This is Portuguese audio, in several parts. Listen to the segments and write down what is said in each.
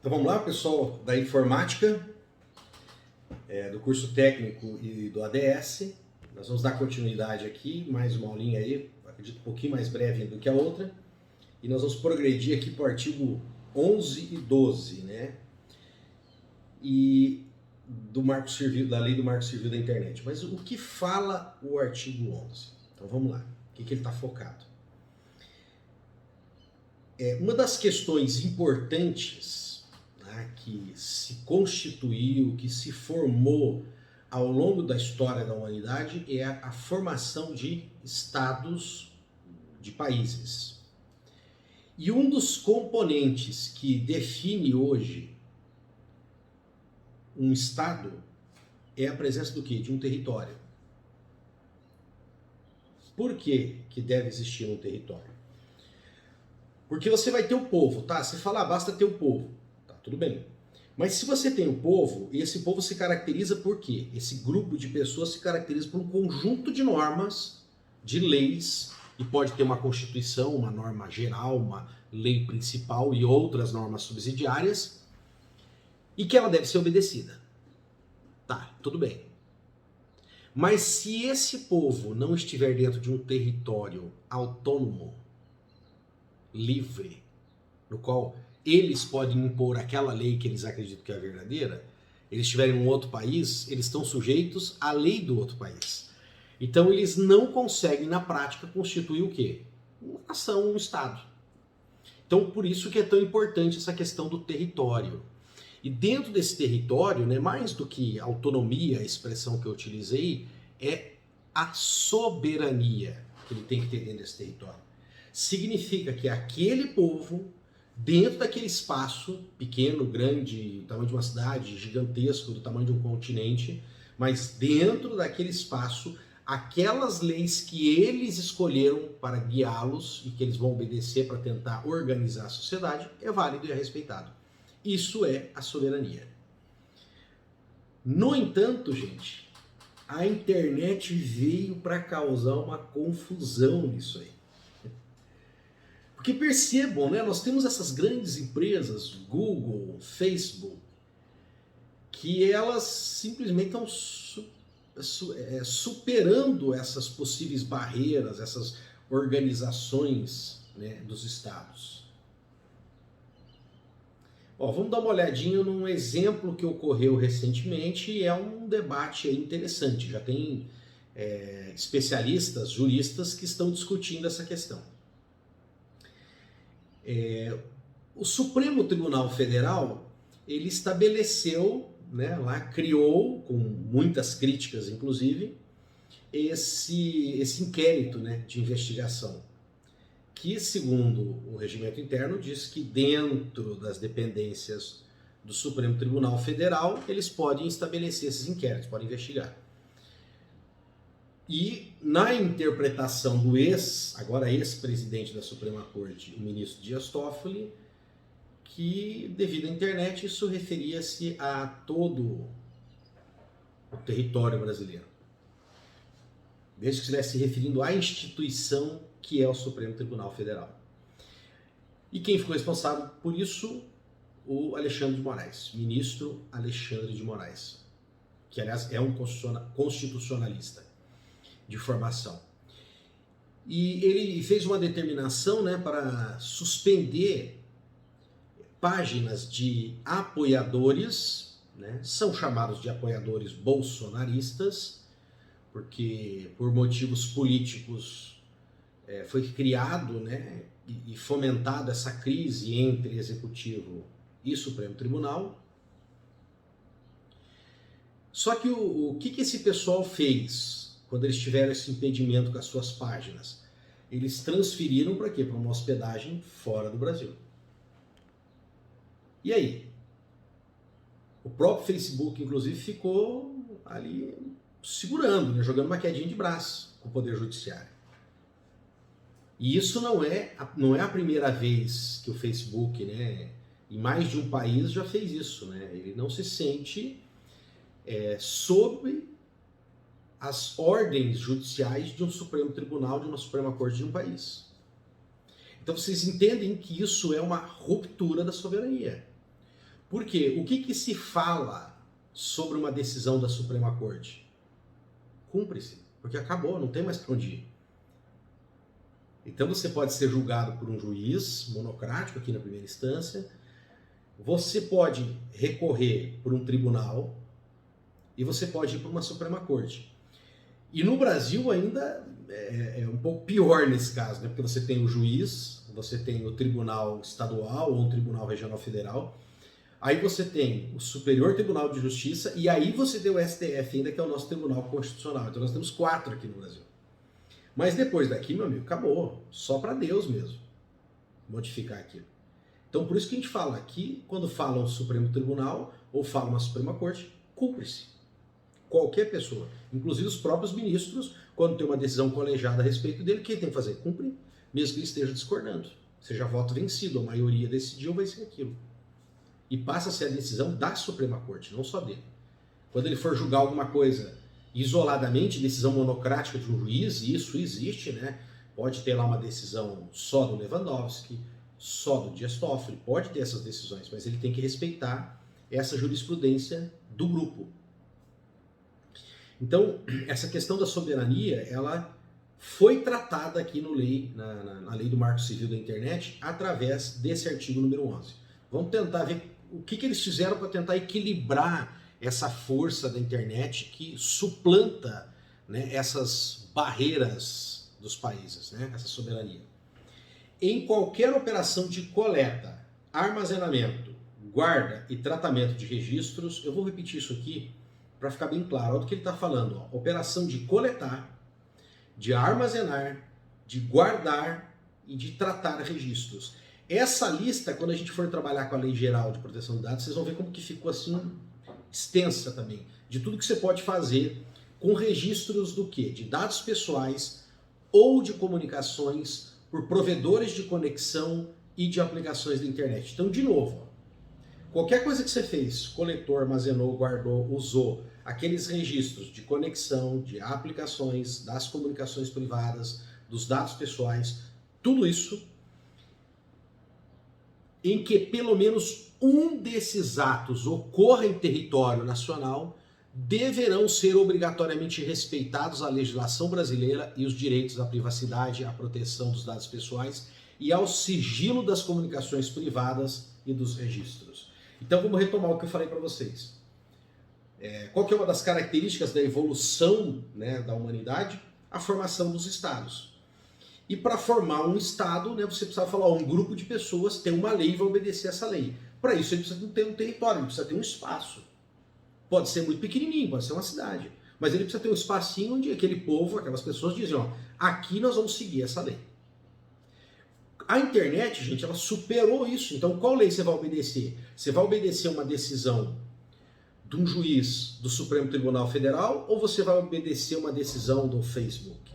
Então vamos lá, pessoal da informática, do curso técnico e do ADS. Nós vamos dar continuidade aqui, mais uma aulinha aí, acredito um pouquinho mais breve do que a outra. E nós vamos progredir aqui para o artigo 11 e 12, né? E do Marco Civil, da Lei do Marco Civil da Internet. Mas o que fala o artigo 11? Então vamos lá, o que ele está focado? Uma das questões importantes, né, que se constituiu, que se formou ao longo da história da humanidade é a formação de estados, de países. E um dos componentes que define hoje um estado é a presença do quê? De um território. Por que deve existir um território? Porque você vai ter o povo, tá? Você fala, basta ter o povo. Tá, tudo bem. Mas se você tem o povo, e esse povo se caracteriza por quê? Esse grupo de pessoas se caracteriza por um conjunto de normas, de leis, e pode ter uma constituição, uma norma geral, uma lei principal e outras normas subsidiárias, e que ela deve ser obedecida. Tá, tudo bem. Mas se esse povo não estiver dentro de um território autônomo, livre, no qual eles podem impor aquela lei que eles acreditam que é a verdadeira, eles estiverem em um outro país, eles estão sujeitos à lei do outro país. Então eles não conseguem, na prática, constituir o quê? Uma nação, um Estado. Então por isso que é tão importante essa questão do território. E dentro desse território, né, mais do que autonomia, a expressão que eu utilizei, é a soberania que ele tem que ter dentro desse território. Significa que aquele povo, dentro daquele espaço, pequeno, grande, do tamanho de uma cidade, gigantesco, do tamanho de um continente, mas dentro daquele espaço, aquelas leis que eles escolheram para guiá-los e que eles vão obedecer para tentar organizar a sociedade, é válido e é respeitado. Isso é a soberania. No entanto, gente, a internet veio para causar uma confusão nisso aí. Porque percebam, né, nós temos essas grandes empresas, Google, Facebook, que elas simplesmente estão superando essas possíveis barreiras, essas organizações, né, dos estados. Vamos dar uma olhadinha num exemplo que ocorreu recentemente e é um debate interessante. Já tem especialistas, juristas que estão discutindo essa questão. O Supremo Tribunal Federal, ele estabeleceu, né, lá criou, com muitas críticas inclusive, esse inquérito, né, de investigação, que segundo o regimento interno diz que dentro das dependências do Supremo Tribunal Federal, eles podem estabelecer esses inquéritos, podem investigar. E na interpretação do agora ex-presidente da Suprema Corte, o ministro Dias Toffoli, que devido à internet isso referia-se a todo o território brasileiro. Desde que estivesse se referindo à instituição que é o Supremo Tribunal Federal. E quem ficou responsável por isso? O Alexandre de Moraes, ministro Alexandre de Moraes, que aliás é um constitucionalista de formação. E ele fez uma determinação, né, para suspender páginas de apoiadores, né, são chamados de apoiadores bolsonaristas, porque por motivos políticos foi criado, né, e fomentado essa crise entre Executivo e Supremo Tribunal. Só que o que esse pessoal fez quando eles tiveram esse impedimento com as suas páginas? Eles transferiram para quê? Para uma hospedagem fora do Brasil. E aí? O próprio Facebook, inclusive, ficou ali segurando, né, jogando uma quedinha de braço com o Poder Judiciário. E isso não é a primeira vez que o Facebook, né, em mais de um país já fez isso, né? Ele não se sente sob as ordens judiciais de um Supremo Tribunal, de uma Suprema Corte de um país. Então vocês entendem que isso é uma ruptura da soberania. Por quê? O que se fala sobre uma decisão da Suprema Corte? Cumpre-se, porque acabou, não tem mais para onde ir. Então você pode ser julgado por um juiz monocrático aqui na primeira instância, você pode recorrer por um tribunal e você pode ir para uma Suprema Corte. E no Brasil ainda é um pouco pior nesse caso, né? Porque você tem o juiz, você tem o Tribunal Estadual ou um Tribunal Regional Federal, aí você tem o Superior Tribunal de Justiça e aí você tem o STF ainda, que é o nosso Tribunal Constitucional. Então nós temos 4 aqui no Brasil. Mas depois daqui, meu amigo, acabou. Só para Deus mesmo modificar aquilo. Então por isso que a gente fala aqui, quando fala um Supremo Tribunal ou fala uma Suprema Corte, cumpre-se. Qualquer pessoa, inclusive os próprios ministros, quando tem uma decisão colegiada a respeito dele, o que ele tem que fazer? Cumprir, mesmo que ele esteja discordando. Seja voto vencido, a maioria decidiu, vai ser aquilo. E passa a ser a decisão da Suprema Corte, não só dele. Quando ele for julgar alguma coisa isoladamente, decisão monocrática de um juiz, e isso existe, né? Pode ter lá uma decisão só do Lewandowski, só do Dias Toffoli, pode ter essas decisões, mas ele tem que respeitar essa jurisprudência do grupo. Então, essa questão da soberania, ela foi tratada aqui no na lei do Marco Civil da Internet através desse artigo número 11. Vamos tentar ver o que eles fizeram para tentar equilibrar essa força da internet que suplanta, né, essas barreiras dos países, né, essa soberania. Em qualquer operação de coleta, armazenamento, guarda e tratamento de registros, eu vou repetir isso aqui para ficar bem claro. Olha o que ele está falando. Ó. Operação de coletar, de armazenar, de guardar e de tratar registros. Essa lista, quando a gente for trabalhar com a Lei Geral de Proteção de Dados, vocês vão ver como que ficou assim extensa também. De tudo que você pode fazer com registros do quê? De dados pessoais ou de comunicações por provedores de conexão e de aplicações da internet. Então, de novo, qualquer coisa que você fez, coletou, armazenou, guardou, usou, aqueles registros de conexão, de aplicações, das comunicações privadas, dos dados pessoais, tudo isso em que pelo menos um desses atos ocorra em território nacional, deverão ser obrigatoriamente respeitados a legislação brasileira e os direitos à privacidade, à proteção dos dados pessoais e ao sigilo das comunicações privadas e dos registros. Então vamos retomar o que eu falei para vocês. Qual que é uma das características da evolução, né, da humanidade? A formação dos estados. E para formar um estado, né, você precisa falar, um grupo de pessoas tem uma lei e vai obedecer essa lei. Para isso ele precisa ter um território, ele precisa ter um espaço. Pode ser muito pequenininho, pode ser uma cidade. Mas ele precisa ter um espacinho onde aquele povo, aquelas pessoas dizem, ó, aqui nós vamos seguir essa lei. A internet, gente, ela superou isso. Então qual lei você vai obedecer? Você vai obedecer uma decisão de um juiz do Supremo Tribunal Federal ou você vai obedecer uma decisão do Facebook?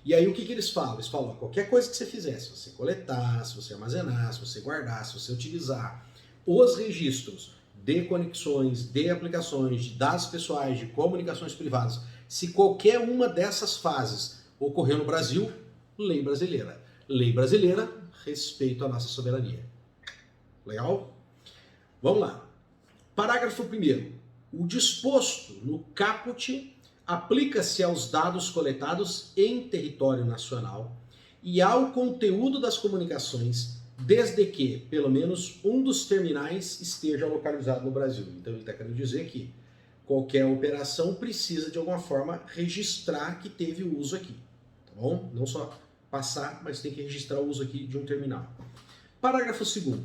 E aí o que eles falam? Eles falam, qualquer coisa que você fizer, se você coletar, se você armazenar, se você guardar, se você utilizar os registros de conexões, de aplicações, de dados pessoais, de comunicações privadas, se qualquer uma dessas fases ocorreu no Brasil, lei brasileira. Lei brasileira, respeito à nossa soberania. Legal? Vamos lá. Parágrafo 1º. O disposto no caput aplica-se aos dados coletados em território nacional e ao conteúdo das comunicações, desde que, pelo menos, um dos terminais esteja localizado no Brasil. Então ele está querendo dizer que qualquer operação precisa, de alguma forma, registrar que teve o uso aqui. Tá bom? Não só passar, mas tem que registrar o uso aqui de um terminal. Parágrafo 2º.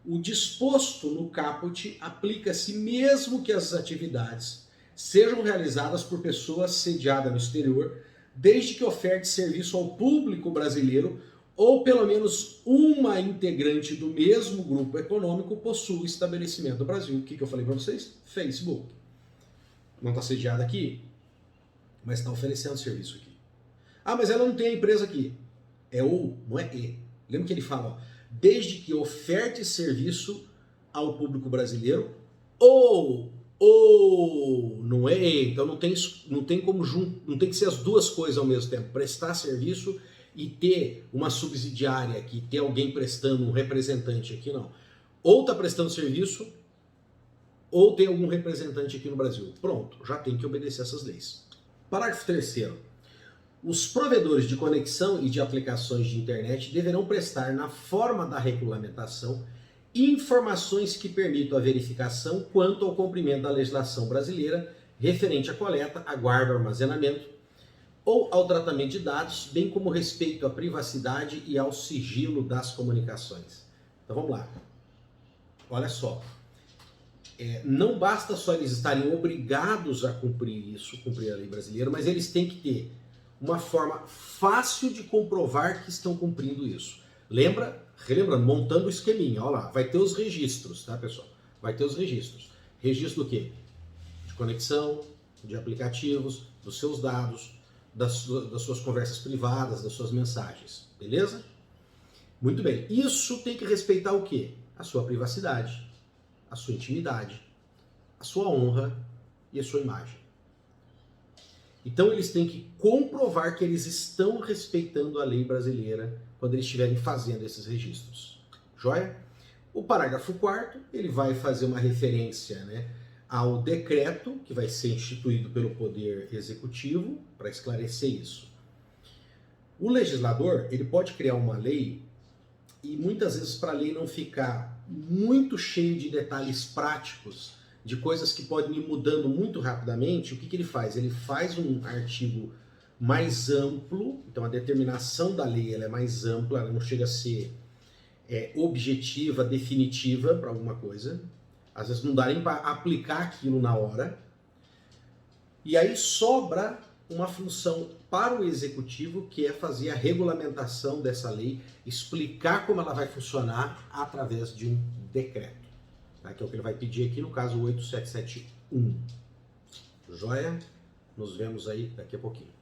O disposto no caput aplica-se mesmo que as atividades sejam realizadas por pessoas sediadas no exterior, desde que oferte serviço ao público brasileiro ou pelo menos uma integrante do mesmo grupo econômico possua estabelecimento no Brasil. O que eu falei para vocês? Facebook. Não está sediada aqui, mas está oferecendo serviço aqui. Ah, mas ela não tem a empresa aqui. É ou, não é e. Lembra que ele fala, ó, desde que oferte serviço ao público brasileiro ou não é e. Então não tem como não tem que ser as duas coisas ao mesmo tempo. Prestar serviço e ter uma subsidiária aqui, ter alguém prestando, um representante aqui, não. ou está prestando serviço, ou tem algum representante aqui no Brasil. Pronto, já tem que obedecer essas leis. Parágrafo 3º. Os provedores de conexão e de aplicações de internet deverão prestar, na forma da regulamentação, informações que permitam a verificação quanto ao cumprimento da legislação brasileira referente à coleta, à guarda, ao armazenamento ou ao tratamento de dados, bem como respeito à privacidade e ao sigilo das comunicações. Então vamos lá. Olha só. Não basta só eles estarem obrigados a cumprir isso, cumprir a lei brasileira, mas eles têm que ter uma forma fácil de comprovar que estão cumprindo isso. Relembrando, montando o esqueminha, olha lá, vai ter os registros, tá, pessoal? Vai ter os registros. Registro do quê? De conexão, de aplicativos, dos seus dados, das suas conversas privadas, das suas mensagens, beleza? Muito bem. Isso tem que respeitar o quê? A sua privacidade, a sua intimidade, a sua honra e a sua imagem. Então eles têm que comprovar que eles estão respeitando a lei brasileira quando eles estiverem fazendo esses registros. Joia? O parágrafo 4º, ele vai fazer uma referência, né, ao decreto que vai ser instituído pelo Poder Executivo para esclarecer isso. O legislador, ele pode criar uma lei e muitas vezes para a lei não ficar muito cheio de detalhes práticos, de coisas que podem ir mudando muito rapidamente, o que ele faz? Ele faz um artigo mais amplo, então a determinação da lei ela é mais ampla, ela não chega a ser objetiva, definitiva para alguma coisa, às vezes não dá nem para aplicar aquilo na hora, e aí sobra uma função para o executivo, que é fazer a regulamentação dessa lei, explicar como ela vai funcionar através de um decreto. Que é o que ele vai pedir aqui no caso 8771. Joia? Nos vemos aí daqui a pouquinho.